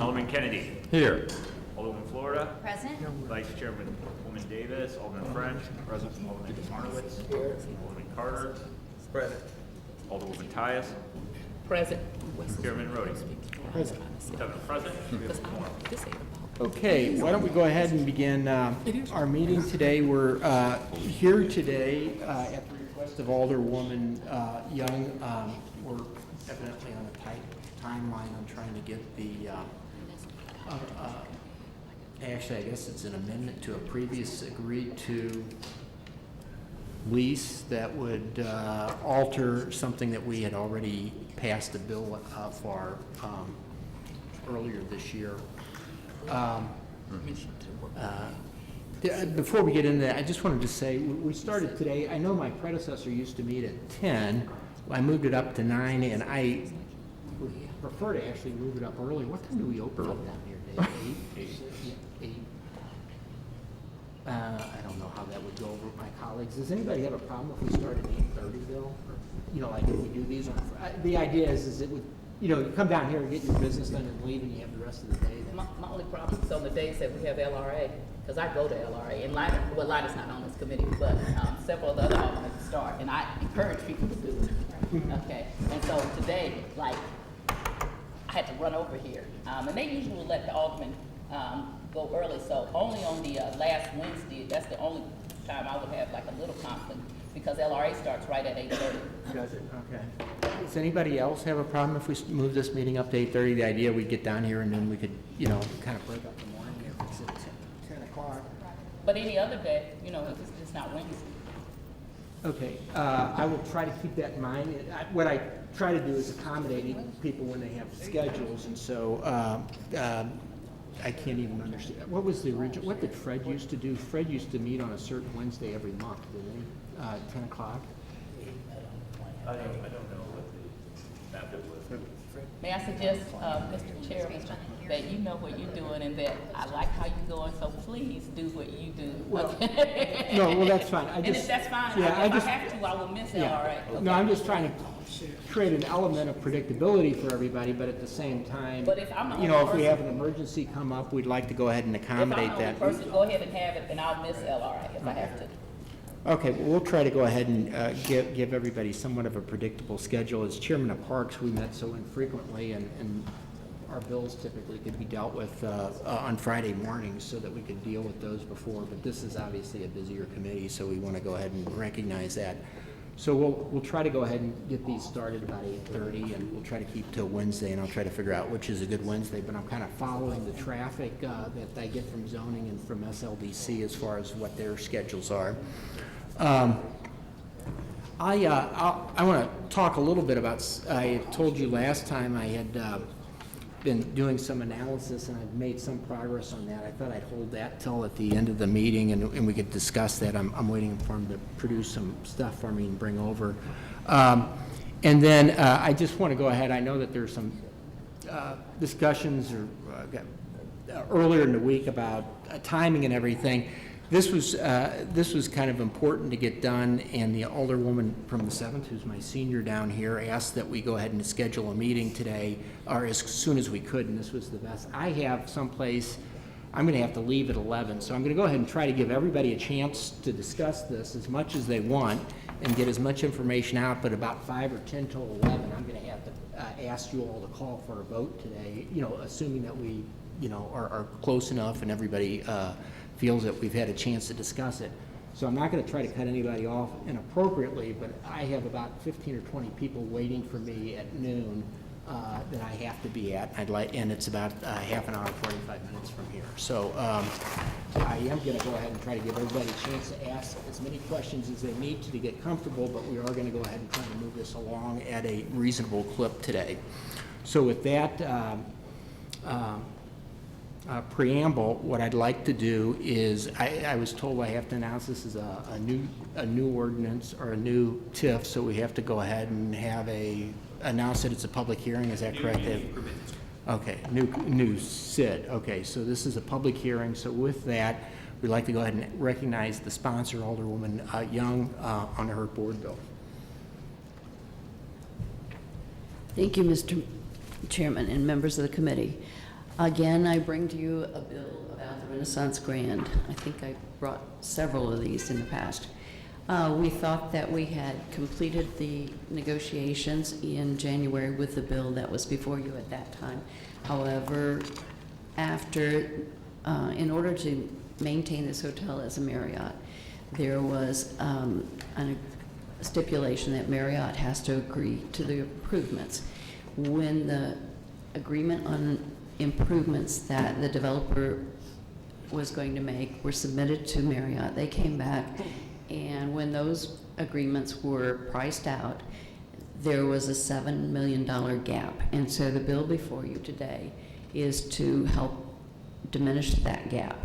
Alderman Kennedy. Here. Alderman Florida. Present. Vice Chairman Woman Davis. Alderman French. Present. Alderman Marnowitz. Alderman Carter. Present. Alderwoman Tyus. Present. Chairman Roddy. Present. 7 present. We have a quorum. Okay, why don't we go ahead and begin our meeting today. We're here today at the request of Alderwoman Young. We're evidently on a tight timeline on trying to get the, actually, I guess it's an amendment to a previous agreed to lease that would alter something that we had already passed a bill for earlier this year. Before we get into that, I just wanted to say, we started today, I know my predecessor used to meet at 10, I moved it up to 9, and I would prefer to actually move it up early. What time do we open up down here, Dave? 8? I don't know how that would go over with my colleagues. Does anybody have a problem if we start at 8:30, Bill? Or, you know, like if we do these on, the idea is it would, you know, you come down here and get your business done and leave, and you have the rest of the day. Then. My only problem is on the days that we have LRA, because I go to LRA, and Lida, well, Lida's not on this committee, but several of the other aldermen start, and I encourage people to do it. Okay, and so today, like, I had to run over here, and they usually let the aldermen go early, so only on the last Wednesday, that's the only time I would have like a little conflict, because LRA starts right at 8:30. Does it? Okay. Does anybody else have a problem if we move this meeting up to 8:30? The idea we'd get down here and then we could, you know, kind of break up the morning if it's at 10 o'clock. But any other day, you know, if it's just not Wednesday. Okay, I will try to keep that in mind. What I try to do is accommodate people when they have schedules, and so I can't even understand. What was the original, what did Fred used to do? Fred used to meet on a certain Wednesday every month, didn't he? 10 o'clock? I don't know what the method was. May I suggest, Mr. Chairman, that you know what you're doing and that I like how you're going, so please do what you do. Well, no, well, that's fine. And if that's fine, yeah, if I have to, I will miss LRA. Yeah. Okay. No, I'm just trying to create an element of predictability for everybody, but at the same time, But if I'm the you know, only if we person- have an emergency come up, we'd like to go ahead and accommodate If I'm the that. only person, go ahead and have it, and I'll miss LRA if I have to. Okay, well, we'll try to go ahead and give everybody somewhat of a predictable schedule. As chairman of parks, we met so infrequently, and our bills typically could be dealt with on Friday mornings so that we could deal with those before, but this is obviously a busier committee, so we want to go ahead and recognize that. So we'll try to go ahead and get these started about 8:30, and we'll try to keep till Wednesday, and I'll try to figure out which is a good Wednesday, but I'm kind of following the traffic that I get from zoning and from SLDC as far as what their schedules are. I want to talk a little bit about, I told you last time I had been doing some analysis, and I've made some progress on that. I thought I'd hold that till at the end of the meeting, and we could discuss that. I'm waiting for him to produce some stuff for me and bring over. And then I just want to go ahead. I know that there's some discussions earlier in the week about timing and everything. This was kind of important to get done, and the alderwoman from the 7th, who's my senior down here, asked that we go ahead and schedule a meeting today, or as soon as we could, and this was the best. I have someplace, I'm going to have to leave at 11, so I'm going to go ahead and try to give everybody a chance to discuss this as much as they want and get as much information out, but about 5 or 10 till 11, I'm going to have to ask you all to call for a vote today, you know, assuming that we, you know, are close enough and everybody feels that we've had a chance to discuss it. So I'm not going to try to cut anybody off inappropriately, but I have about 15 or 20 people waiting for me at noon that I have to be at. And it's about half an hour, 45 minutes from here. So I am going to go ahead and try to give everybody a chance to ask as many questions as they need to get comfortable, but we are going to go ahead and try to move this along at a reasonable clip today. So with that, preamble, what I'd like to do is, I was told I have to announce this as a new ordinance or a new TIF, so we have to go ahead and have announce that it's a public hearing. Is that correct? Okay, new SID. Okay, so this is a public hearing. So with that, we'd like to go ahead and recognize the sponsor, Alderwoman Young, on her board bill. Thank you, Mr. Chairman and members of the committee. Again, I bring to you a bill about the Renaissance Grand. I think I brought several of these in the past. We thought that we had completed the negotiations in January with the bill that was before you at that time. However, in order to maintain this hotel as a Marriott, there was a stipulation that Marriott has to agree to the improvements. When the agreement on improvements that the developer was going to make were submitted to Marriott, they came back, and when those agreements were priced out, there was a $7 million gap. And so the bill before you today is to help diminish that gap.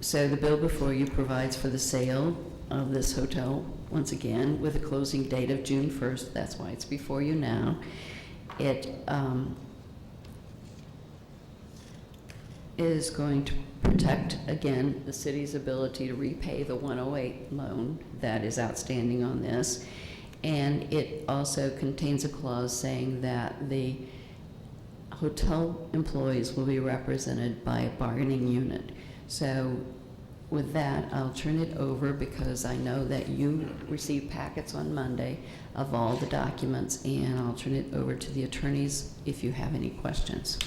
So the bill before you provides for the sale of this hotel, once again, with a closing date of June 1st. That's why it's before you now. It is going to protect, again, the city's ability to repay the 108 loan that is outstanding on this. And it also contains a clause saying that the hotel employees will be represented by a bargaining unit. So with that, I'll turn it over because I know that you received packets on Monday of all the documents, and I'll turn it over to the attorneys if you have any questions.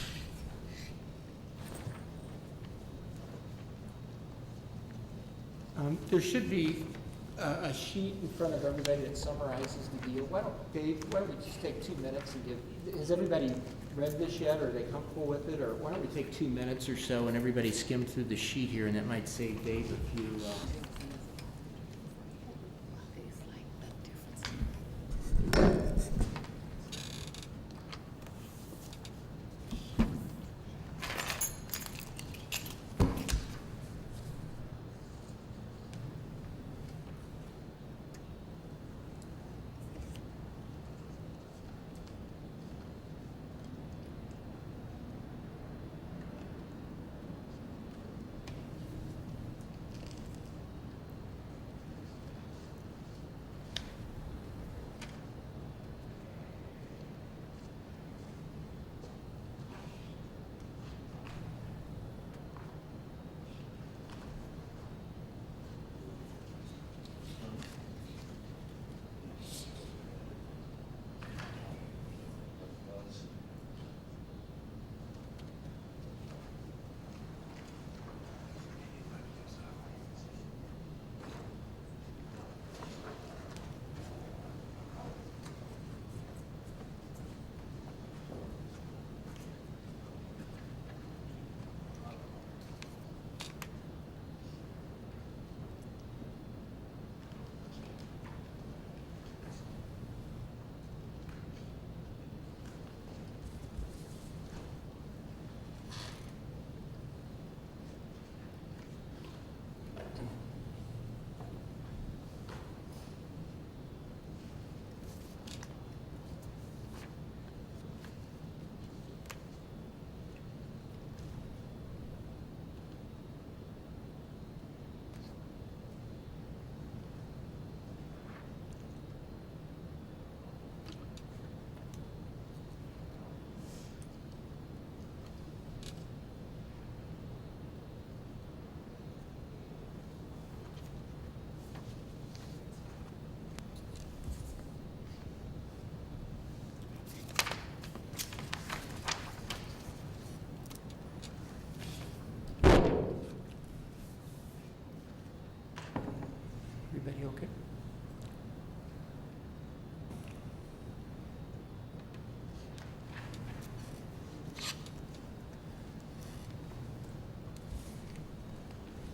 There should be a sheet in front of everybody that summarizes the deal. Why don't, Dave, why don't we just take 2 minutes and give, has everybody read this yet, or are they comfortable with it? Or why don't we take 2 minutes or so and everybody skim through the sheet here, and that might save Dave a few. Everybody okay?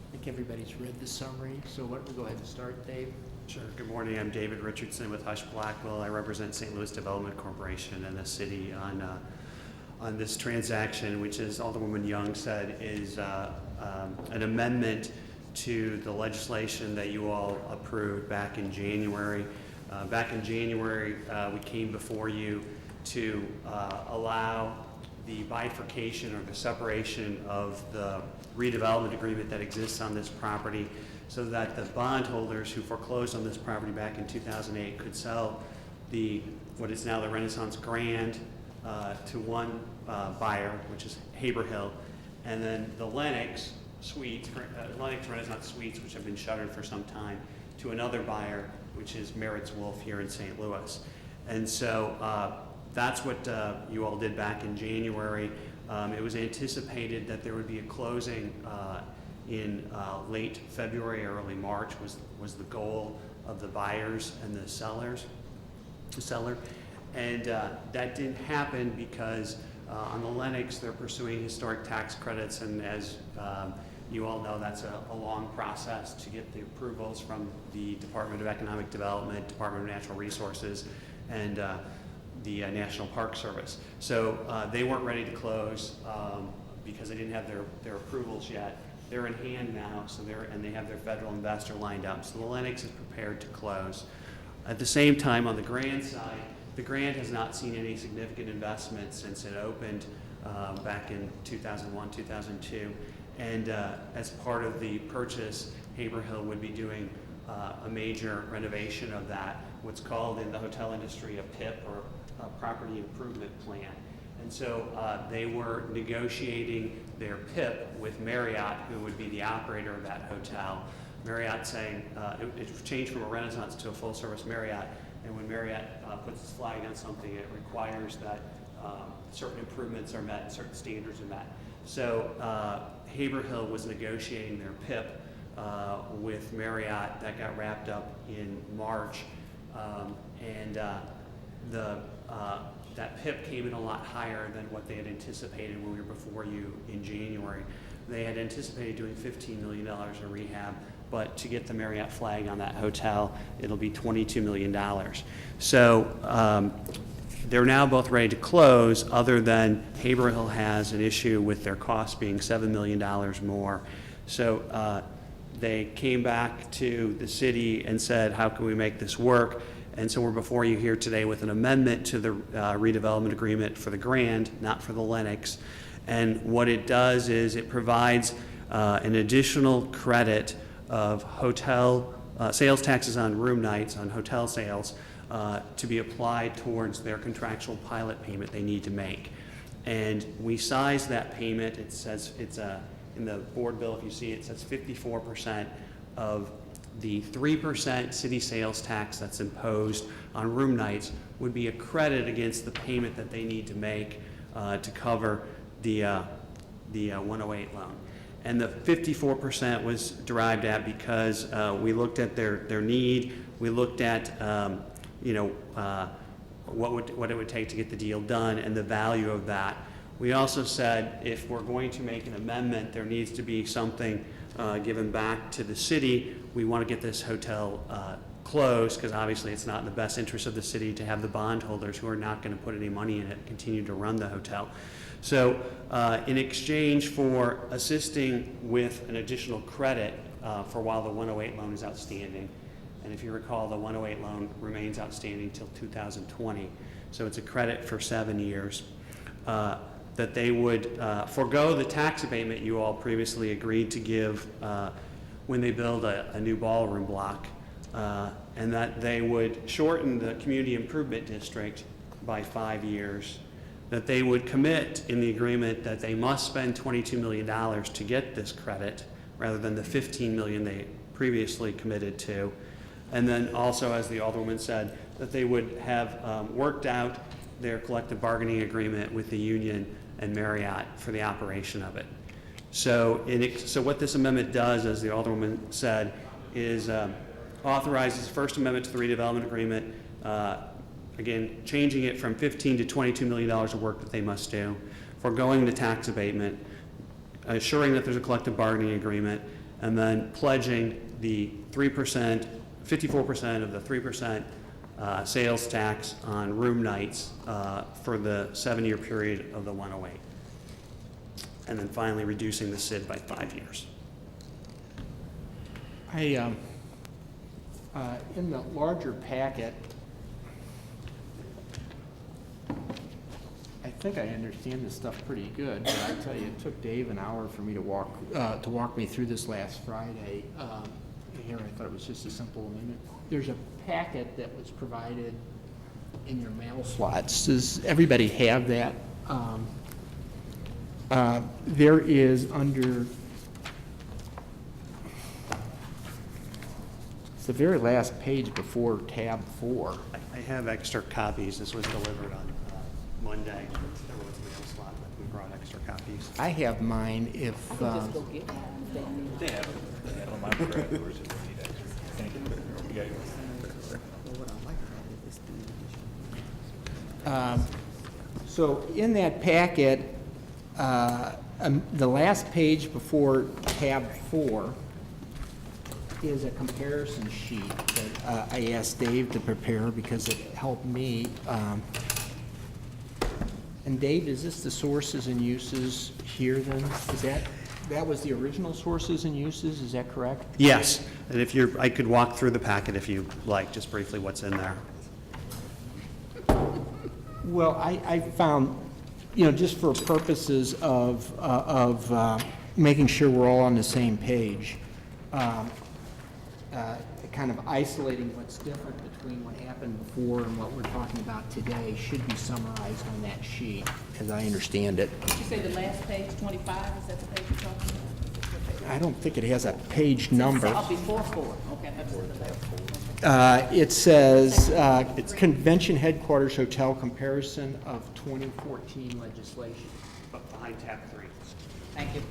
I think everybody's read the summary, so why don't we go ahead and start, Dave? Sure. Good morning. I'm David Richardson with Hush Blackwell. I represent St. Louis Development Corporation and the city on this transaction, which, as Alderwoman Young said, is an amendment to the legislation that you all approved back in January. We came before you to allow the bifurcation or the separation of the redevelopment agreement that exists on this property so that the bondholders who foreclosed on this property back in 2008 could sell what is now the Renaissance Grand to one buyer, which is Haberhill, and then the Lennox Suites, Lennox Renaissance Suites, which have been shuttered for some time, to another buyer, which is Merritt's Wolf here in St. Louis. And so that's what you all did back in January. It was anticipated that there would be a closing in late February or early March was the goal of the buyers and the seller. And that didn't happen because on the Lennox, they're pursuing historic tax credits, and as you all know, that's a long process to get the approvals from the Department of Economic Development, Department of Natural Resources, and the National Park Service. So they weren't ready to close because they didn't have their approvals yet. They're in hand now, so and they have their federal investor lined up. So the Lennox is prepared to close. At the same time, on the Grand side, the Grand has not seen any significant investment since it opened back in 2001, 2002. And as part of the purchase, Haberhill would be doing a major renovation of that, what's called in the hotel industry a PIP, or a property improvement plan. And so they were negotiating their PIP with Marriott, who would be the operator of that hotel. Marriott saying, it changed from a Renaissance to a full service Marriott, and when Marriott puts its flag on something, it requires that certain improvements are met, certain standards are met. So Haberhill was negotiating their PIP with Marriott. That got wrapped up in March, and that PIP came in a lot higher than what they had anticipated when we were before you in January. They had anticipated doing $15 million in rehab, but to get the Marriott flag on that hotel, it'll be $22 million. So they're now both ready to close, other than Haberhill has an issue with their cost being $7 million more. So they came back to the city and said, how can we make this work? And so we're before you here today with an amendment to the redevelopment agreement for the Grand, not for the Lennox. And what it does is it provides an additional credit of hotel sales taxes on room nights, on hotel sales, to be applied towards their contractual pilot payment they need to make. And we size that payment. It says it's in the board bill, if you see it, says 54% of the 3% city sales tax that's imposed on room nights would be a credit against the payment that they need to make to cover the 108 loan. And the 54% was derived at because we looked at their need, we looked at what it would take to get the deal done and the value of that. We also said if we're going to make an amendment, there needs to be something given back to the city. We want to get this hotel closed because obviously it's not in the best interest of the city to have the bondholders who are not going to put any money in it continue to run the hotel. So in exchange for assisting with an additional credit for while the 108 loan is outstanding, and if you recall, the 108 loan remains outstanding till 2020, so it's a credit for 7 years, that they would forego the tax abatement you all previously agreed to give when they build a new ballroom block, and that they would shorten the community improvement district by 5 years, that they would commit in the agreement that they must spend $22 million to get this credit rather than the $15 million they previously committed to. And then also, as the Alderwoman said, that they would have worked out their collective bargaining agreement with the union and Marriott for the operation of it. So what this amendment does, as the Alderwoman said, is authorizes First Amendment to the redevelopment agreement, again, changing it from $15 to $22 million of work that they must do, foregoing the tax abatement, assuring that there's a collective bargaining agreement, and then pledging the 3%, 54% of the 3% sales tax on room nights for the 7-year period of the 108. And then finally reducing the SID by 5 years. In the larger packet, I think I understand this stuff pretty good, but I tell you, it took Dave an hour for me to walk me through this last Friday. Here, I thought it was just a simple amendment. There's a packet that was provided in your mail slots. Does everybody have that? There is under, it's the very last page before tab 4. I have extra copies. This was delivered on Monday. There was a mail slot, but we brought extra copies. I have mine if, I can just go get one. They have it. so in that packet, the last page before tab 4 is a comparison sheet that I asked Dave to prepare because it helped me. And Dave, is this the sources and uses here then? Is that was the original sources and uses, is that correct? Yes, and if you're, I could walk through the packet if you like, just briefly what's in there. Well, I found, just for purposes of making sure we're all on the same page, kind of isolating what's different between what happened before and what we're talking about today should be summarized on that sheet, as I understand it. Did you say the last page, 25, is that the page you're talking about? I don't think it has a page number. Oh, before 4, okay, that's the last. It says, it's Convention Headquarters Hotel Comparison of 2014 legislation. But behind tab 3. Thank you.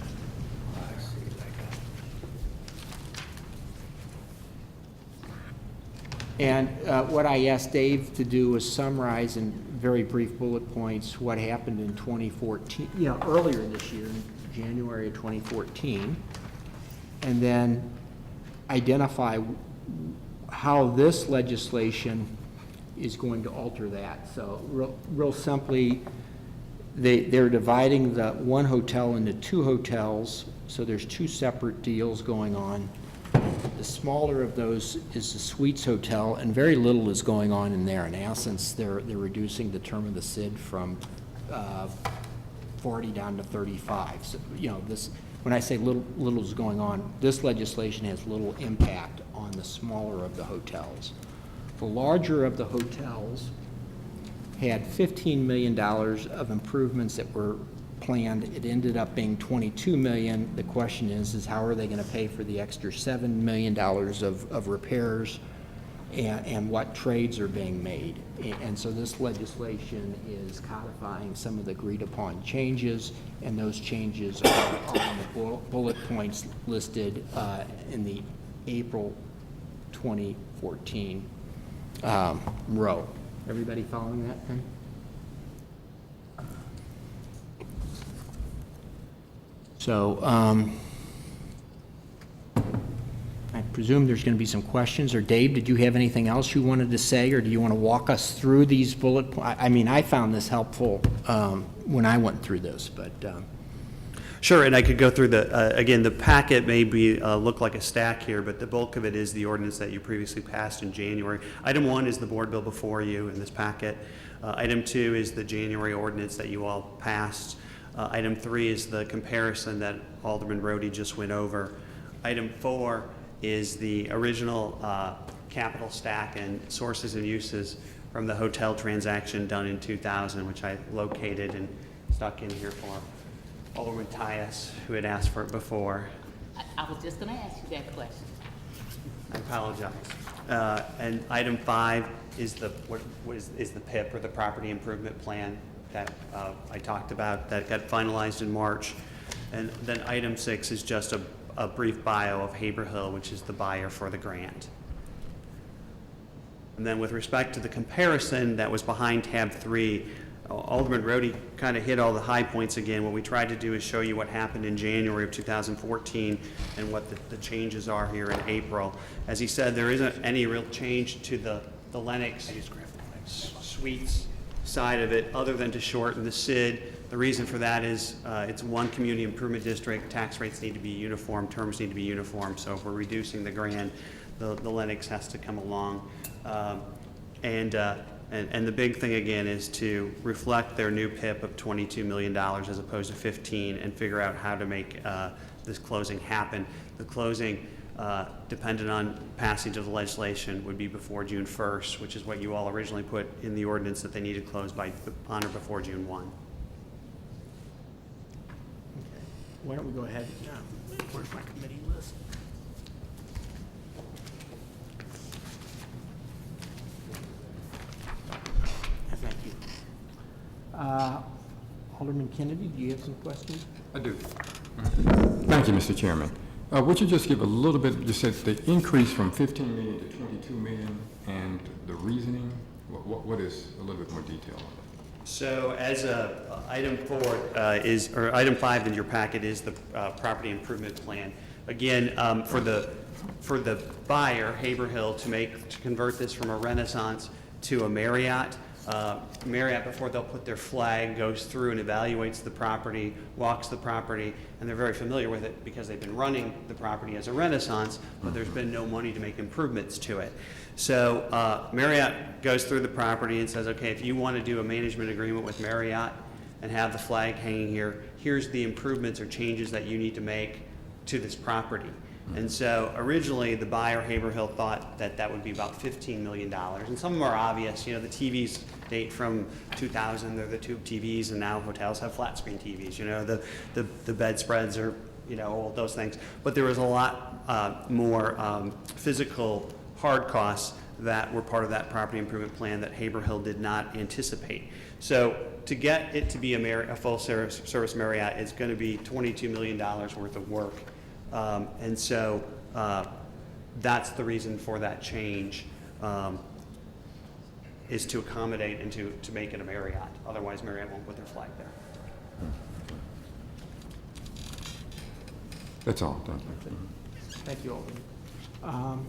And what I asked Dave to do was summarize in very brief bullet points what happened in 2014, earlier this year, in January of 2014, and then identify how this legislation is going to alter that. So real simply, they're dividing the one hotel into 2 hotels, so there's 2 separate deals going on. The smaller of those is the Suites Hotel, and very little is going on in there. In essence, they're reducing the term of the SID from 40 down to 35. So, this, when I say little is going on, this legislation has little impact on the smaller of the hotels. The larger of the hotels had $15 million of improvements that were planned. It ended up being $22 million. The question is how are they going to pay for the extra $7 million of repairs, and what trades are being made? And so this legislation is codifying some of the agreed upon changes, and those changes are on the bullet points listed in the April 2014 row. Everybody following that then? So I presume there's going to be some questions. Or Dave, did you have anything else you wanted to say, or do you want to walk us through these bullet points? I mean, I found this helpful when I went through this, but. Sure, and I could go through again, the packet may look like a stack here, but the bulk of it is the ordinance that you previously passed in January. Item 1 is the board bill before you in this packet. Item 2 is the January ordinance that you all passed. Item 3 is the comparison that Alderman Roddy just went over. Item 4 is the original capital stack and sources and uses from the hotel transaction done in 2000, which I located and stuck in here for Alderman Tyus, who had asked for it before. I was just going to ask you that question. I apologize. And item 5 is the PIP, or the Property Improvement Plan, that I talked about, that got finalized in March. And then item 6 is just a brief bio of Haberhill, which is the buyer for the grant. And then with respect to the comparison that was behind tab 3, Alderman Roddy kind of hit all the high points again. What we tried to do is show you what happened in January of 2014 and what the changes are here in April. As he said, there isn't any real change to the Lennox Suites side of it, other than to shorten the SID. The reason for that is it's one community improvement district. Tax rates need to be uniform, terms need to be uniform. So if we're reducing the grand, the Lennox has to come along. And the big thing again is to reflect their new PIP of $22 million as opposed to 15, and figure out how to make this closing happen. The closing dependent on passage of the legislation, would be before June 1st, which is what you all originally put in the ordinance that they need to close on or before June 1. Okay. Why don't we go ahead? Where's my committee list? Thank you. Alderman Kennedy, do you have some questions? I do. Thank you, Mr. Chairman. Would you just give a little bit, you said the increase from 15 million to 22 million and the reasoning? What is a little bit more detail on that? So as item 4 or item 5 in your packet is the property improvement plan. Again, for the buyer, Haverhill, to convert this from a Renaissance to a Marriott. Marriott, before they'll put their flag, goes through and evaluates the property, walks the property, and they're very familiar with it because they've been running the property as a Renaissance, but there's been no money to make improvements to it. So Marriott goes through the property and says, okay, if you want to do a management agreement with Marriott and have the flag hanging here, here's the improvements or changes that you need to make to this property. And so originally the buyer, Haverhill, thought that that would be about $15 million. And some of them are obvious. You know, the TVs date from 2000. They're the tube TVs, and now hotels have flat screen TVs. You know, the bedspreads are, you know, all those things. But there was a lot more physical hard costs that were part of that property improvement plan that Haverhill did not anticipate. So to get it to be a full service Marriott is going to be $22 million worth of work. And so that's the reason for that change, is to accommodate and to make it a Marriott. Otherwise, Marriott won't put their flag there. That's all, thank you. Thank you, Alderman.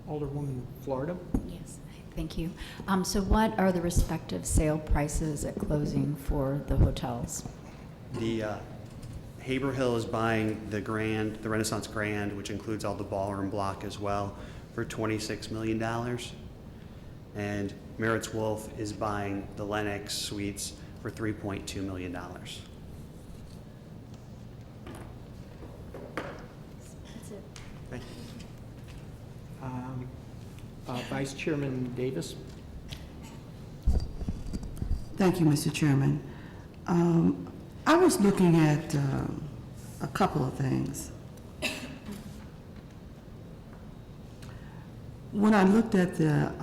Alderwoman Florida? Yes, thank you. So what are the respective sale prices at closing for the hotels? The Haverhill is buying the Renaissance Grand, which includes all the ballroom block as well, for $26 million. And Merritt's Wolf is buying the Lennox Suites for $3.2 million. That's it. Thank you. Vice Chairman Davis? Thank you, Mr. Chairman. I was looking at a couple of things. When I looked at the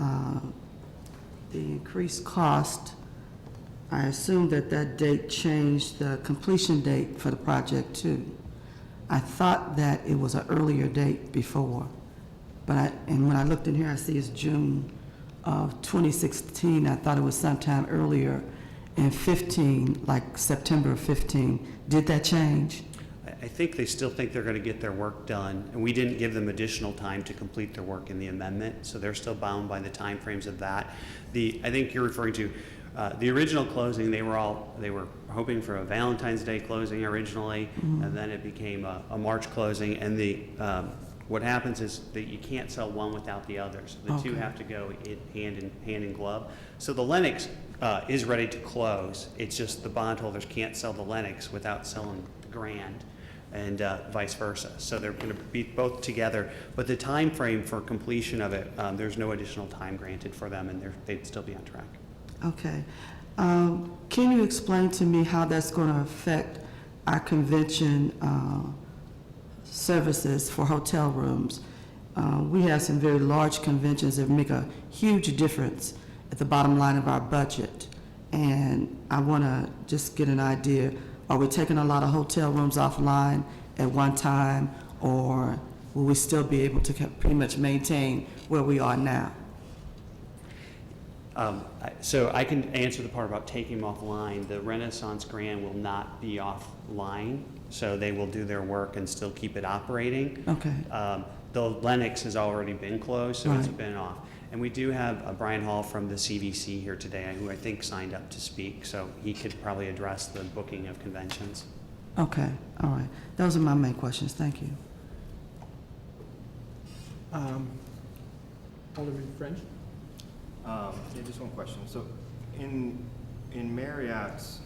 increased cost, I assumed that date changed the completion date for the project too. I thought that it was an earlier date before, and when I looked in here, I see it's June of 2016. I thought it was sometime earlier in 15, like September of 15. Did that change? I think they still think they're going to get their work done, and we didn't give them additional time to complete their work in the amendment, so they're still bound by the timeframes of that. I think you're referring to the original closing. They were hoping for a Valentine's Day closing originally, and then it became a March closing. And what happens is that you can't sell one without the other, so the two have to go hand in glove. So the Lennox is ready to close. It's just the bondholders can't sell the Lennox without selling the Grand, and vice versa. So they're going to be both together. But the time frame for completion of it, there's no additional time granted for them, and they'd still be on track. Okay. Can you explain to me how that's going to affect our convention services for hotel rooms? We have some very large conventions that make a huge difference at the bottom line of our budget. And I want to just get an idea, are we taking a lot of hotel rooms offline at one time, or will we still be able to pretty much maintain where we are now? So I can answer the part about taking them offline. The Renaissance Grand will not be offline, so they will do their work and still keep it operating. Okay. The Lennox has already been closed, so it's Right. been off. And we do have Brian Hall from the CVC here today, who I think signed up to speak, so he could probably address the booking of conventions. Okay, all right. Those are my main questions. Thank you. Alderman French? Yeah, just one question. So in Marriott's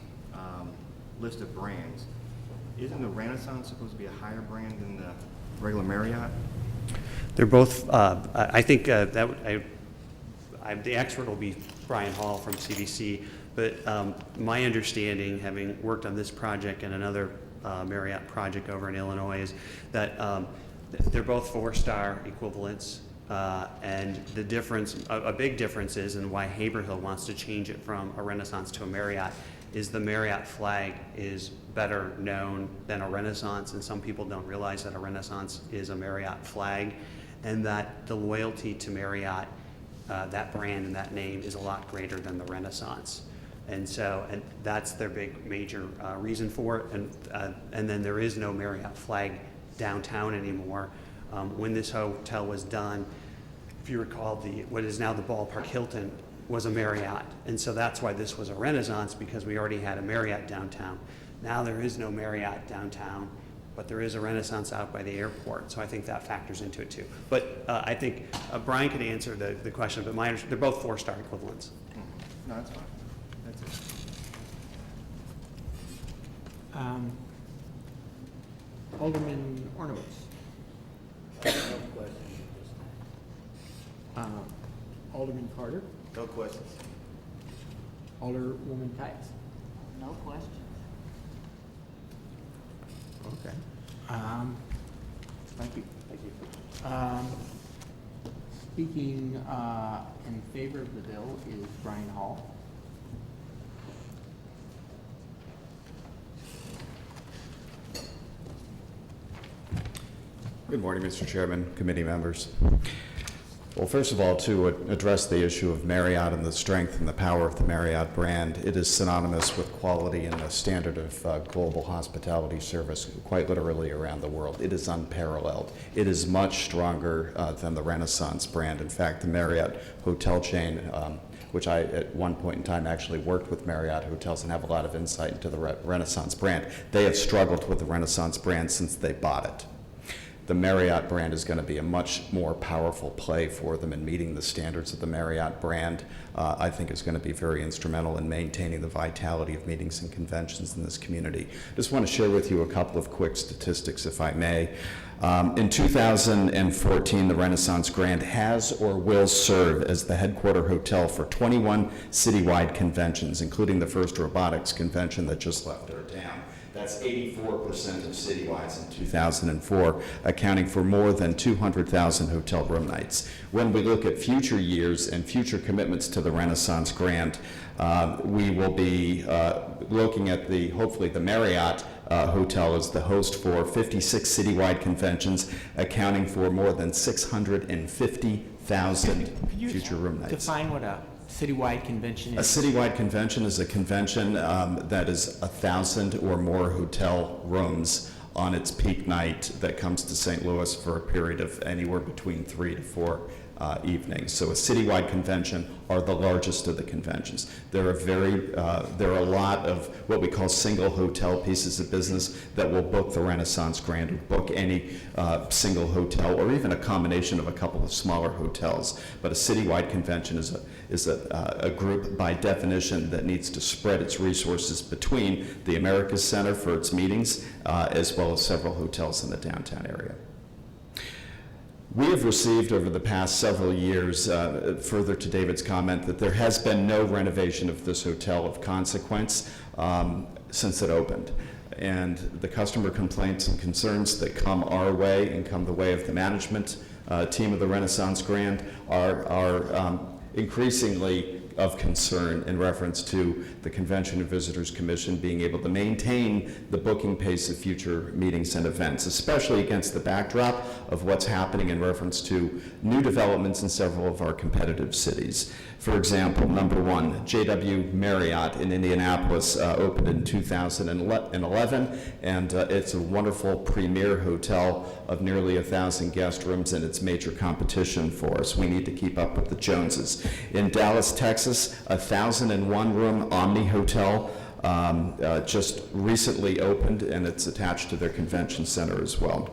list of brands, isn't the Renaissance supposed to be a higher brand than the regular Marriott? They're both, I think the expert will be Brian Hall from CBC, but my understanding, having worked on this project and another Marriott project over in Illinois, is that they're both 4-star equivalents. And the difference, a big difference is, and why Haverhill wants to change it from a Renaissance to a Marriott, is the Marriott flag is better known than a Renaissance, and some people don't realize that a Renaissance is a Marriott flag, and that the loyalty to Marriott, that brand and that name, is a lot greater than the Renaissance. And so, and that's their big major reason for it. And then there is no Marriott flag downtown anymore. When this hotel was done, if you recall, what is now the Ballpark Hilton was a Marriott. And so that's why this was a Renaissance, because we already had a Marriott downtown. Now there is no Marriott downtown, but there is a Renaissance out by the airport. So I think that factors into it too. But I think Brian could answer the question, but they're both 4-star equivalents. No, that's fine. That's it. Alderman Ornowitz. Alderman Carter. No questions. Alderwoman Tice. No questions. Okay. Thank you. Thank you. Speaking in favor of the bill is Brian Hall. Good morning, Mr. Chairman, committee members. Well, first of all, to address the issue of Marriott and the strength and the power of the Marriott brand, it is synonymous with quality and the standard of global hospitality service, quite literally around the world. It is unparalleled. It is much stronger than the Renaissance brand. In fact, the Marriott hotel chain, which I at one point in time actually worked with Marriott hotels and have a lot of insight into the Renaissance brand, they have struggled with the Renaissance brand since they bought it. The Marriott brand is going to be a much more powerful play for them in meeting the standards of the Marriott brand. I think is going to be very instrumental in maintaining the vitality of meetings and conventions in this community. Just want to share with you a couple of quick statistics, if I may. In 2014, the Renaissance Grand has or will serve as the headquarter hotel for 21 citywide conventions, including the first robotics convention that just left our town. That's 84% of citywides in 2004, accounting for more than 200,000 hotel room nights. When we look at future years and future commitments to the Renaissance Grand, we will be looking at hopefully the Marriott Hotel as the host for 56 citywide conventions, accounting for more than 650,000 future room nights. Define what a citywide convention is. A citywide convention is a convention that is 1,000 or more hotel rooms on its peak night that comes to St. Louis for a period of anywhere between 3 to 4 evenings. So a citywide convention are the largest of the conventions. There are a lot of what we call single hotel pieces of business that will book the Renaissance Grand or book any single hotel or even a combination of a couple of smaller hotels. But a citywide convention is a group by definition that needs to spread its resources between the Americas Center for its meetings as well as several hotels in the downtown area. We have received over the past several years, further to David's comment, that there has been no renovation of this hotel of consequence since it opened. And the customer complaints and concerns that come our way and come the way of the management team of the Renaissance Grand are increasingly of concern in reference to the Convention and Visitors Commission being able to maintain the booking pace of future meetings and events, especially against the backdrop of what's happening in reference to new developments in several of our competitive cities. For example, number one, JW Marriott in Indianapolis opened in 2011, and it's a wonderful premier hotel of nearly 1,000 guest rooms, and it's major competition for us. We need to keep up with the Joneses. In Dallas, Texas, a 1,001-room Omni Hotel just recently opened, and it's attached to their convention center as well.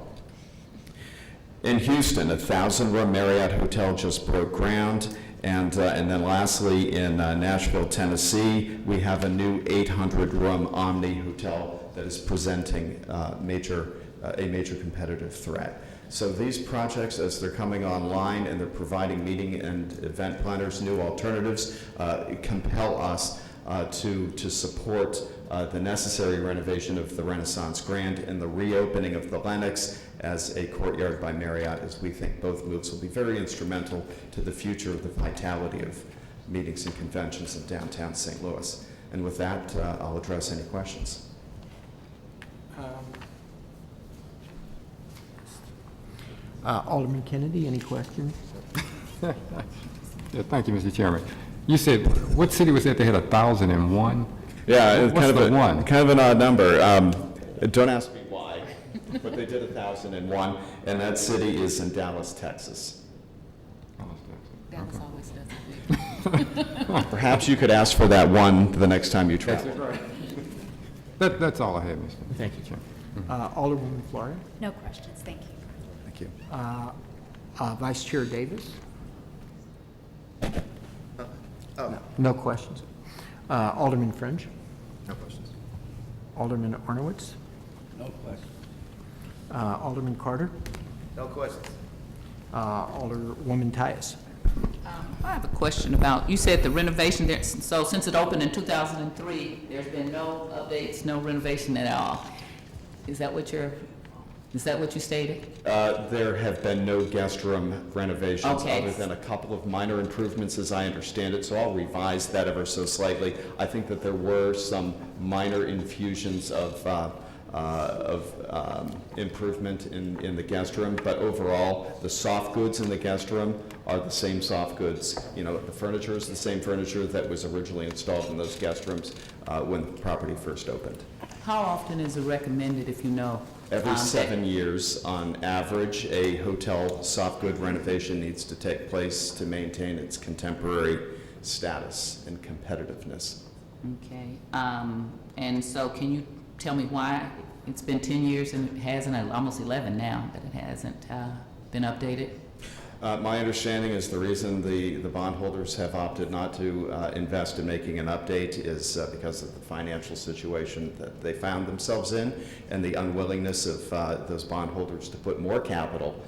In Houston, a 1,000-room Marriott hotel just broke ground. And then lastly, in Nashville, Tennessee, we have a new 800-room Omni hotel that is presenting a major competitive threat. So these projects, as they're coming online and they're providing meeting and event planners new alternatives, compel us to support the necessary renovation of the Renaissance Grand and the reopening of the Lenox as a Courtyard by Marriott, as we think both moves will be very instrumental to the future of the vitality of meetings and conventions in downtown St. Louis. And with that, I'll address any questions. Alderman Kennedy, any questions? Yeah, thank you, Mr. Chairman. You said, what city was that that had 1,001? Yeah, it's What's the one? kind of an odd number. Don't ask me why, but they did 1,001, and that city is in Dallas, Texas. Dallas always does it. Perhaps you could ask for that one the next time you travel. That's all I have, Mr. Thank you. Chairman. Alderwoman Floria? No questions, thank you. Thank you. Vice Chair Davis? Oh, No questions. Alderman French? no questions. Alderman Arnowitz? No questions. Alderman Carter? No questions. Alderwoman Tyus? I have a question about, you said the renovation there, so since it opened in 2003, there's been no updates, no renovation at all. Is that what you stated? There have been no guest room renovations Okay. other than a couple of minor improvements as I understand it, so I'll revise that ever so slightly. I think that there were some minor infusions of improvement in the guest room, but overall, the soft goods in the guest room are the same soft goods. You know, the furniture is the same furniture that was originally installed in those guest rooms when the property first opened. How often is it recommended, if you know? Every that- 7 years, on average, a hotel soft good renovation needs to take place to maintain its contemporary status and competitiveness. Okay, and so can you tell me why it's been 10 years and it hasn't, almost 11 now, that it hasn't been updated? My understanding is the reason the bondholders have opted not to invest in making an update is because of the financial situation that they found themselves in and the unwillingness of those bondholders to put more capital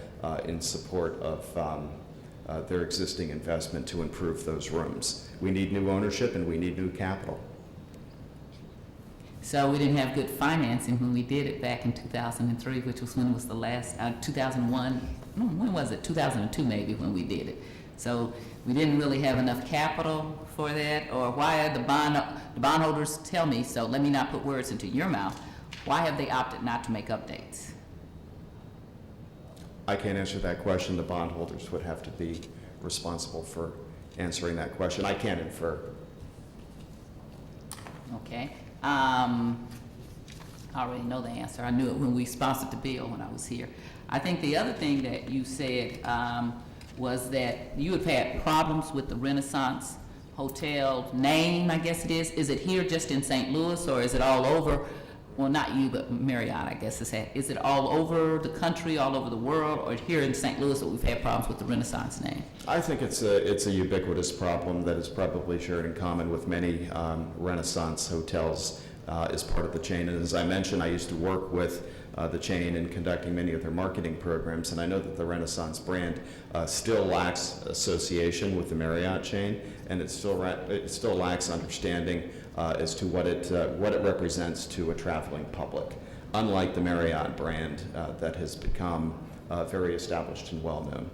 in support of their existing investment to improve those rooms. We need new ownership and we need new capital. So we didn't have good financing when we did it back in 2003, which was when it was the last, 2001, when was it? 2002 maybe when we did it. So we didn't really have enough capital for that, or why are the bondholders, tell me, so let me not put words into your mouth, why have they opted not to make updates? I can't answer that question. The bondholders would have to be responsible for answering that question. I can't infer. Okay. I already know the answer. I knew it when we sponsored the bill when I was here. I think the other thing that you said was that you have had problems with the Renaissance Hotel name, I guess it is. Is it here just in St. Louis, or is it all over? Well, not you, but Marriott, I guess is that. Is it all over the country, all over the world, or here in St. Louis that we've had problems with the Renaissance name? I think it's a ubiquitous problem that is probably shared in common with many Renaissance hotels as part of the chain. And as I mentioned, I used to work with the chain in conducting many of their marketing programs, and I know that the Renaissance brand still lacks association with the Marriott chain, and it still lacks understanding as to what it represents to a traveling public, unlike the Marriott brand that has become very established and well-known.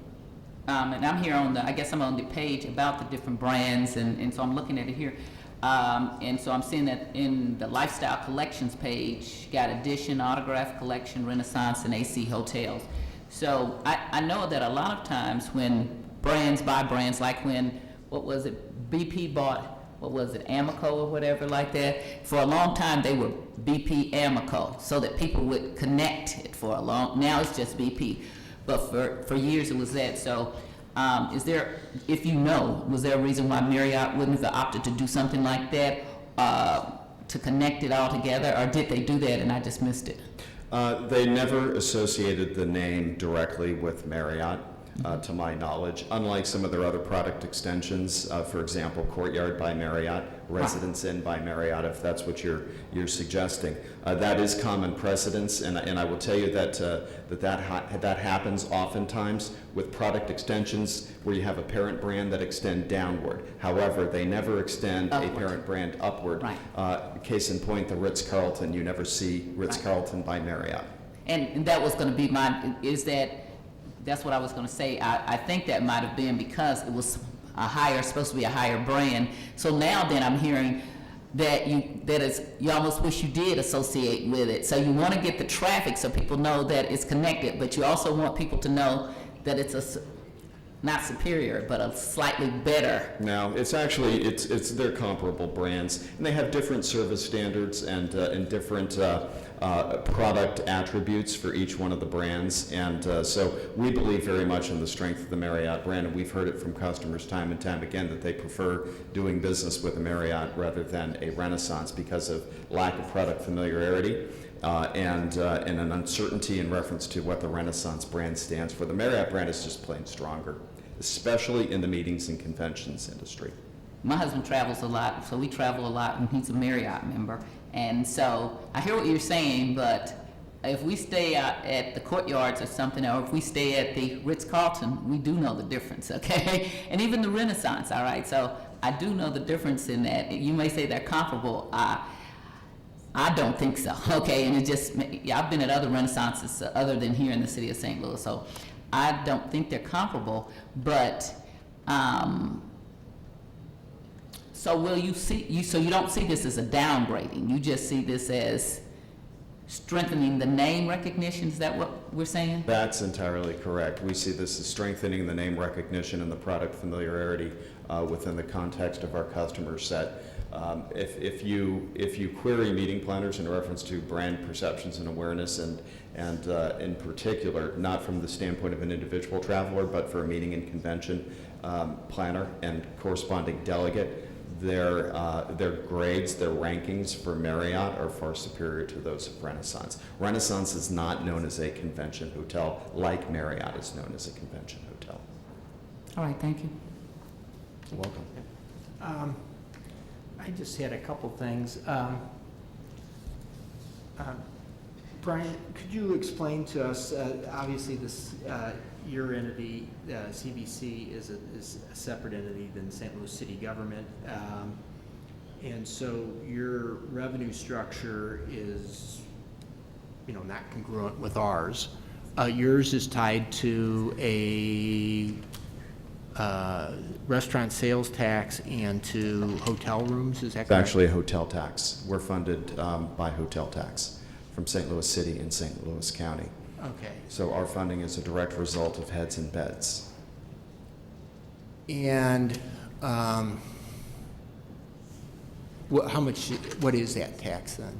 And I'm here on I guess I'm on the page about the different brands, and so I'm looking at it here. And so I'm seeing that in the Lifestyle Collections page, got Edition, Autograph Collection, Renaissance, and AC Hotels. So I know that a lot of times when brands buy brands, like when, what was it, BP bought, what was it, Amoco or whatever like that, for a long time they were BP Amoco, so that people would connect it for a long, now it's just BP. But for years it was that. So is there, if you know, was there a reason why Marriott wouldn't have opted to do something like that to connect it all together, or did they do that and I just missed it? They never associated the name directly with Marriott. to my knowledge. Unlike some of their other product extensions, for example, Courtyard by Marriott, Residence Inn by Marriott, if that's what you're suggesting. That is common precedence, and I will tell you that that happens oftentimes with product extensions where you have a parent brand that extend downward. However, they never extend a parent brand upward. Right. Case in point, the Ritz-Carlton, you never see Ritz-Carlton by Marriott. And that was gonna be that's what I was gonna say. I think that might have been because it was supposed to be a higher brand. So now then I'm hearing that you almost wish you did associate with it. So you wanna get the traffic so people know that it's connected, but you also want people to know that it's not superior, but a slightly better. No, it's actually, they're comparable brands, and they have different service standards and different product attributes for each one of the brands. And so we believe very much in the strength of the Marriott brand, and we've heard it from customers time and time again that they prefer doing business with a Marriott rather than a Renaissance because of lack of product familiarity. And an uncertainty in reference to what the Renaissance brand stands for. The Marriott brand is just plain stronger, especially in the meetings and conventions industry. My husband travels a lot, so we travel a lot, and he's a Marriott member. And so I hear what you're saying, but if we stay out at the Courtyards or something, or if we stay at the Ritz-Carlton, we do know the difference, okay? And even the Renaissance, all right? So I do know the difference in that. You may say they're comparable. I don't think so, okay? And I've been at other Renaissances other than here in the city of St. Louis, so I don't think they're comparable, but, so you don't see this as a downgrading, you just see this as strengthening the name recognition, is that what we're saying? That's entirely correct. We see this as strengthening the name recognition and the product familiarity within the context of our customer set. If you query meeting planners in reference to brand perceptions and awareness, and in particular, not from the standpoint of an individual traveler, but for a meeting and convention planner and corresponding delegate, their grades, their rankings for Marriott are far superior to those of Renaissance. Renaissance is not known as a convention hotel like Marriott is known as a convention hotel. All right, thank you. You're welcome. I just had a couple things. Brian, could you explain to us, obviously this, your entity, CBC, is a separate entity than St. Louis City government. And so your revenue structure is, not congruent with ours. Yours is tied to a restaurant sales tax and to hotel rooms, is that It's correct? actually a hotel tax. We're funded by hotel tax from St. Louis City and St. Louis County. Okay. So our funding is a direct result of heads and beds. And what is that tax then?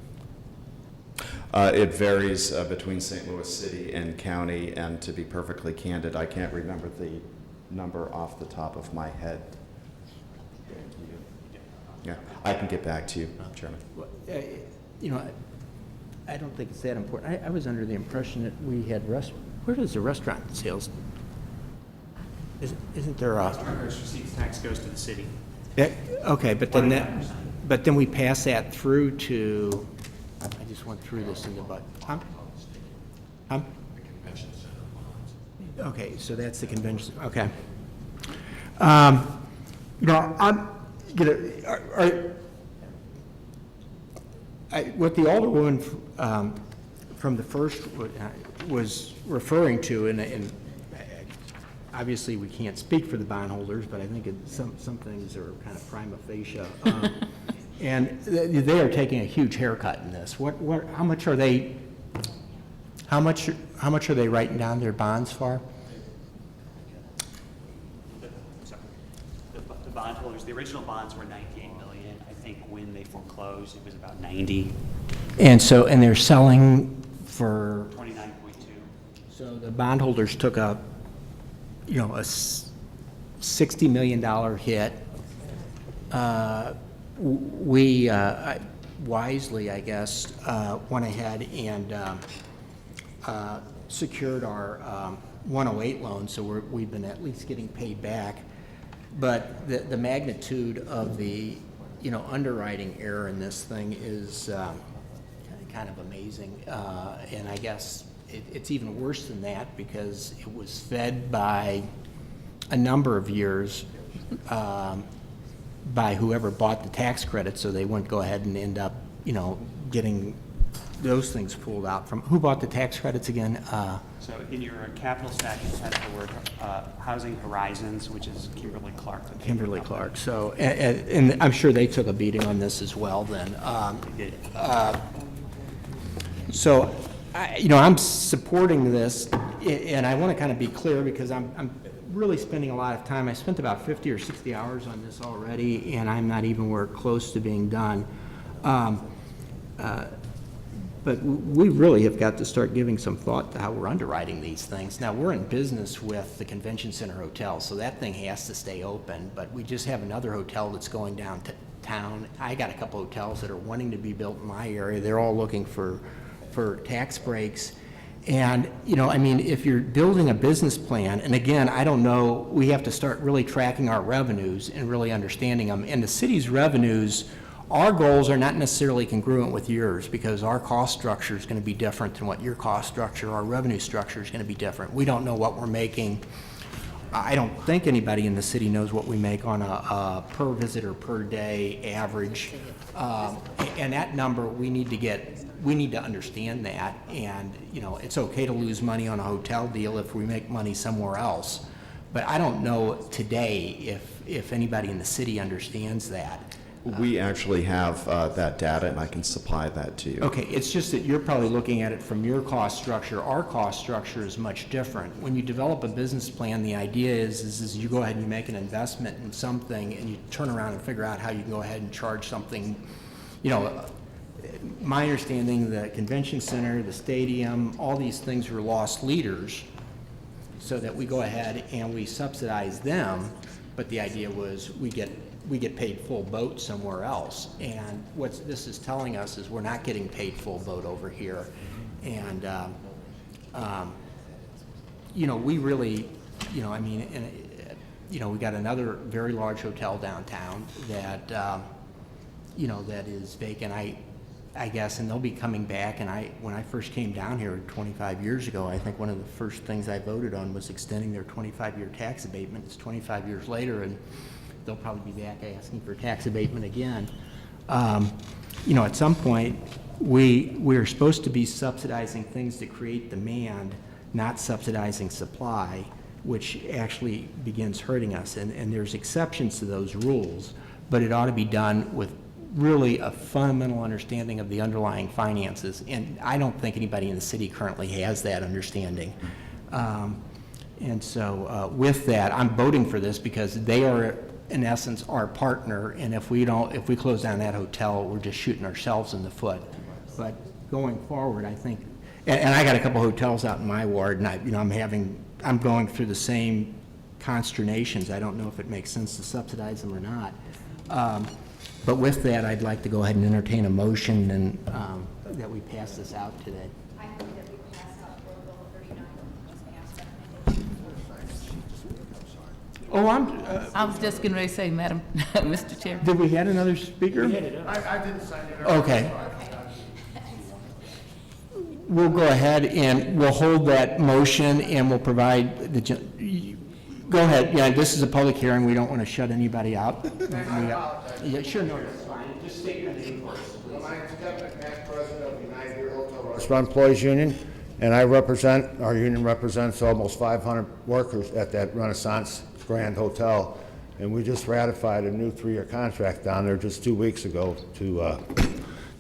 It varies between St. Louis City and county, and to be perfectly candid, I can't remember the number off the top of my head. Yeah, I can get back to you, Chairman. I don't think it's that important. I was under the impression that we had where does the restaurant sales, isn't there a? Gross receipts tax goes to the city. Yeah, okay, but then we pass that through to, I just went through this in the budget. Huh? The convention center bonds. Okay, so that's the convention, okay. What the Alderwoman from the first was referring to, and obviously we can't speak for the bondholders, but I think some things are kind of prima facie. And they are taking a huge haircut in this. How much are they writing down their bonds for? The bondholders, the original bonds were $98 million. I think when they foreclosed, it was about 90. And they're selling for 29.2. So the bondholders took a $60 million hit. We wisely, I guess, went ahead and secured our 108 loan, so we've been at least getting paid back. But the magnitude of the, underwriting error in this thing is kind of amazing. And I guess it's even worse than that because it was fed by a number of years by whoever bought the tax credit, so they wouldn't go ahead and end up, getting those things pulled out from, who bought the tax credits again? So in your capital stack, it has the word Housing Horizons, which is Kimberly-Clark. the paper Kimberly company. Clark. So, and I'm sure they took a beating on this as well then. They did. So, I'm supporting this, and I want to kind of be clear because I'm really spending a lot of time. I spent about 50 or 60 hours on this already, and I'm not even where close to being done. But we really have got to start giving some thought to how we're underwriting these things. Now, we're in business with the Convention Center Hotel, so that thing has to stay open, but we just have another hotel that's going downtown. I got a couple hotels that are wanting to be built in my area. They're all looking for tax breaks. And, if you're building a business plan, and again, I don't know, we have to start really tracking our revenues and really understanding them. And the city's revenues, our goals are not necessarily congruent with yours because our cost structure is going to be different than what your cost structure, our revenue structure is going to be different. We don't know what we're making. I don't think anybody in the city knows what we make on a per visitor per day average. And that number, we need to understand that. And, it's okay to lose money on a hotel deal if we make money somewhere else. But I don't know today if anybody in the city understands that. We actually have that data, and I can supply that to you. Okay, it's just that you're probably looking at it from your cost structure. Our cost structure is much different. When you develop a business plan, the idea is you go ahead and you make an investment in something and you turn around and figure out how you can go ahead and charge something. My understanding, the convention center, the stadium, all these things were lost leaders, so that we go ahead and we subsidize them, but the idea was we get paid full boat somewhere else. And what this is telling us is we're not getting paid full boat over here. And, we really, we got another very large hotel downtown that, that is vacant, I guess, and they'll be coming back. And when I first came down here 25 years ago, I think one of the first things I voted on was extending their 25-year tax abatement. It's 25 years later, and they'll probably be back asking for tax abatement again. At some point, we're supposed to be subsidizing things to create demand, not subsidizing supply, which actually begins hurting us. And there's exceptions to those rules, but it ought to be done with really a fundamental understanding of the underlying finances. And I don't think anybody in the city currently has that understanding. And so with that, I'm voting for this because they are, in essence, our partner, and if we close down that hotel, we're just shooting ourselves in the foot. But going forward, I think, and I got a couple hotels out in my ward, and I'm going through the same consternations. I don't know if it makes sense to subsidize them or not. But with that, I'd like to go ahead and entertain a motion and that we pass this out today. I move that we pass out Board Bill 39. Oh, I was just getting ready to say, Madam, Mr. Chair. did we had another speaker? I didn't sign it. Okay. We'll go ahead and we'll hold that motion and we'll provide go ahead. Yeah, this is a public hearing. We don't want to shut anybody out. Yeah, sure, no, that's fine. Just state your name first. My name's Kevin McMahon, president of the United Beer Hotel Restaurant Employees Union, and our union represents almost 500 workers at that Renaissance Grand Hotel, and we just ratified a new 3-year contract down there just 2 weeks ago to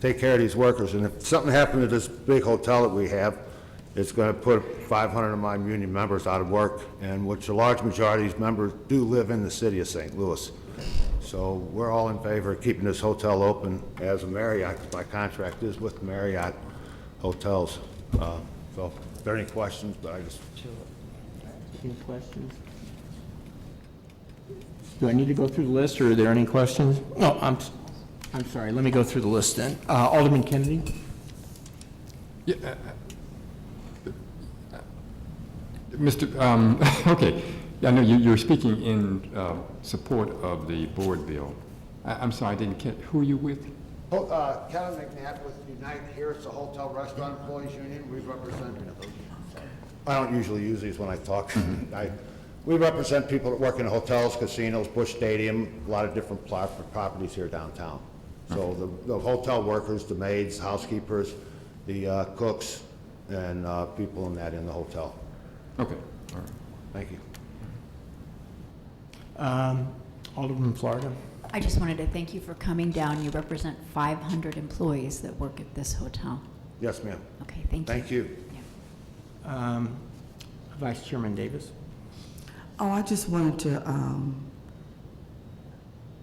take care of these workers. And if something happened to this big hotel that we have, it's going to put 500 of my union members out of work, and which a large majority of these members do live in the city of St. Louis. So we're all in favor of keeping this hotel open as a Marriott, 'cause my contract is with Marriott Hotels. So if there are any questions, but I just... Any questions? Do I need to go through the list, or are there any questions? No, I'm sorry. Let me go through the list then. Alderman Kennedy? Yeah, Okay, I know you're speaking in support of the board bill. I'm sorry, I didn't catch, who are you with? Kevin McNabb with Unite here, it's the Hotel Restaurant Employees Union, we represent, I don't usually use these when I talk. We represent people that work in hotels, casinos, Busch Stadium, a lot of different properties here downtown. So the hotel workers, the maids, housekeepers, the cooks, and people in the hotel. Okay, all right. Thank you. Alderman Florida? I just wanted to thank you for coming down. You represent 500 employees that work at this hotel. Yes, ma'am. Okay, thank you. Thank you. Yeah. Vice Chairman Davis? Oh, I just wanted to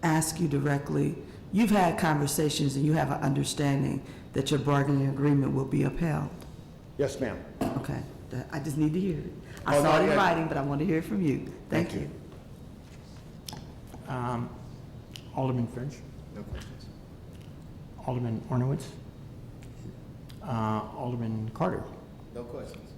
ask you directly, you've had conversations and you have an understanding that your bargaining agreement will be upheld? Yes, ma'am. Okay, I just need to hear it. I Oh, saw not it in yet. writing, but I want to hear it from you. Thank you. Alderman French? No questions. Alderman Ornowitz? Alderman Carter? No questions.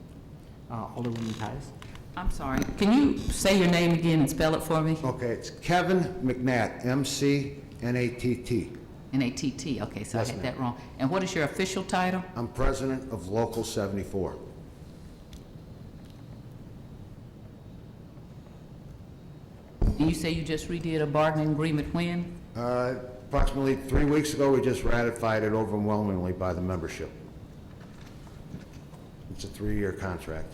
Alderwoman Tice? I'm sorry, can you say your name again and spell it for me? Okay, it's Kevin McNatt, M-C-N-A-T-T. N-A-T-T, okay, so I Yes, had ma'am. that wrong. And what is your official title? I'm president of Local 74. And you say you just redid a bargaining agreement when? Approximately 3 weeks ago, we just ratified it overwhelmingly by the membership. It's a 3-year contract.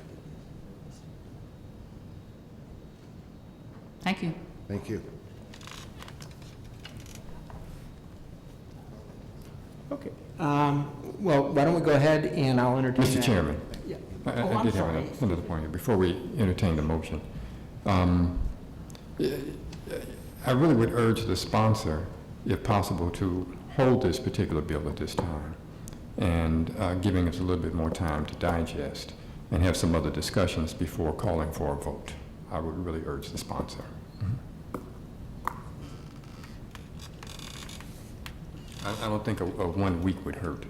Thank you. Thank you. Okay. Well, why don't we go ahead and I'll entertain Mr. that. Chairman, Yeah. I Oh, I'm did have sorry. another point here before we entertain the motion. I really would urge the sponsor, if possible, to hold this particular bill at this time and giving us a little bit more time to digest and have some other discussions before calling for a vote. I would really urge the sponsor. I don't think a 1 week would hurt.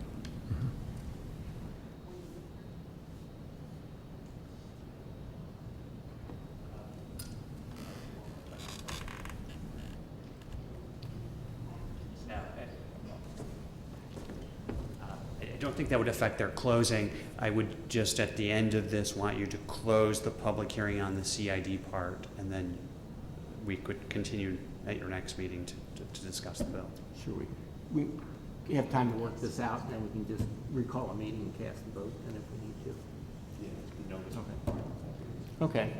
I don't think that would affect their closing. I would just, at the end of this, want you to close the public hearing on the CID part, and then we could continue at your next meeting to discuss the bill. Sure, we have time to work this out, and then we can just recall a meeting and cast the vote, and if we need to. Okay.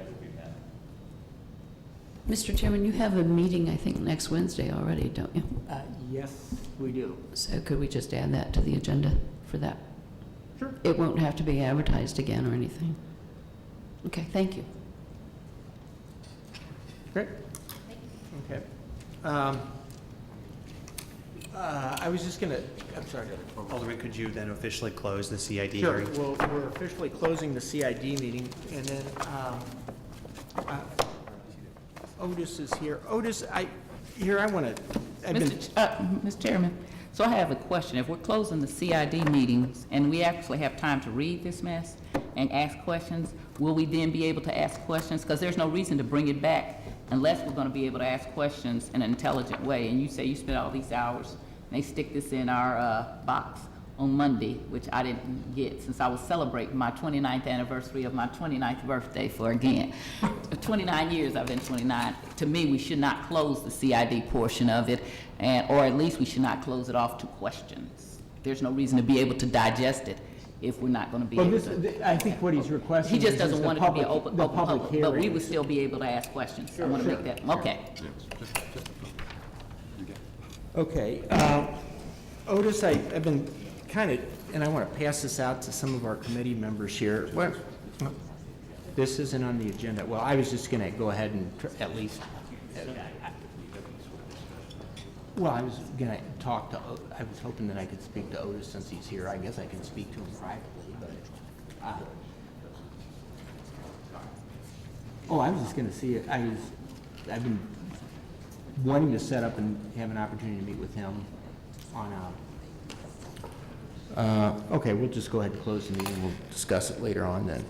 Mr. Chairman, you have a meeting, I think, next Wednesday already, don't you? Yes, we do. So could we just add that to the agenda for that? Sure. It won't have to be advertised again or anything. Okay, thank you. Great. Okay. I was just gonna, I'm sorry. Alderman, could you then officially close the CID Sure, hearing? well, we're officially closing the CID meeting, and then, Otis is here. Otis, I've been, Mr. Chairman, so I have a question. If we're closing the CID meetings and we actually have time to read this mess and ask questions, will we then be able to ask questions? Because there's no reason to bring it back unless we're going to be able to ask questions in an intelligent way. And you say you spent all these hours, and they stick this in our box on Monday, which I didn't get since I was celebrating my 29th anniversary of my 29th birthday for, again, 29 years I've been 29. To me, we should not close the CID portion of it, or at least we should not close it off to questions. There's no reason to be able to digest it if we're not going to be well, able this, to. I think what he's requesting He is just doesn't the want it to be an public- open the public public, but we hearing. would still be able to ask questions. I want to make that, okay. Okay, Otis, I've been kind of, and I want to pass this out to some of our committee members here. What? This isn't on the agenda. Well, I was just going to go ahead and at least, well, I was going to talk to, I was hoping that I could speak to Otis since he's here. I guess I can speak to him privately, but, oh, I was just going to see, I've been wanting to set up and have an opportunity to meet with him on okay, we'll just go ahead and close the meeting. We'll discuss it later on then.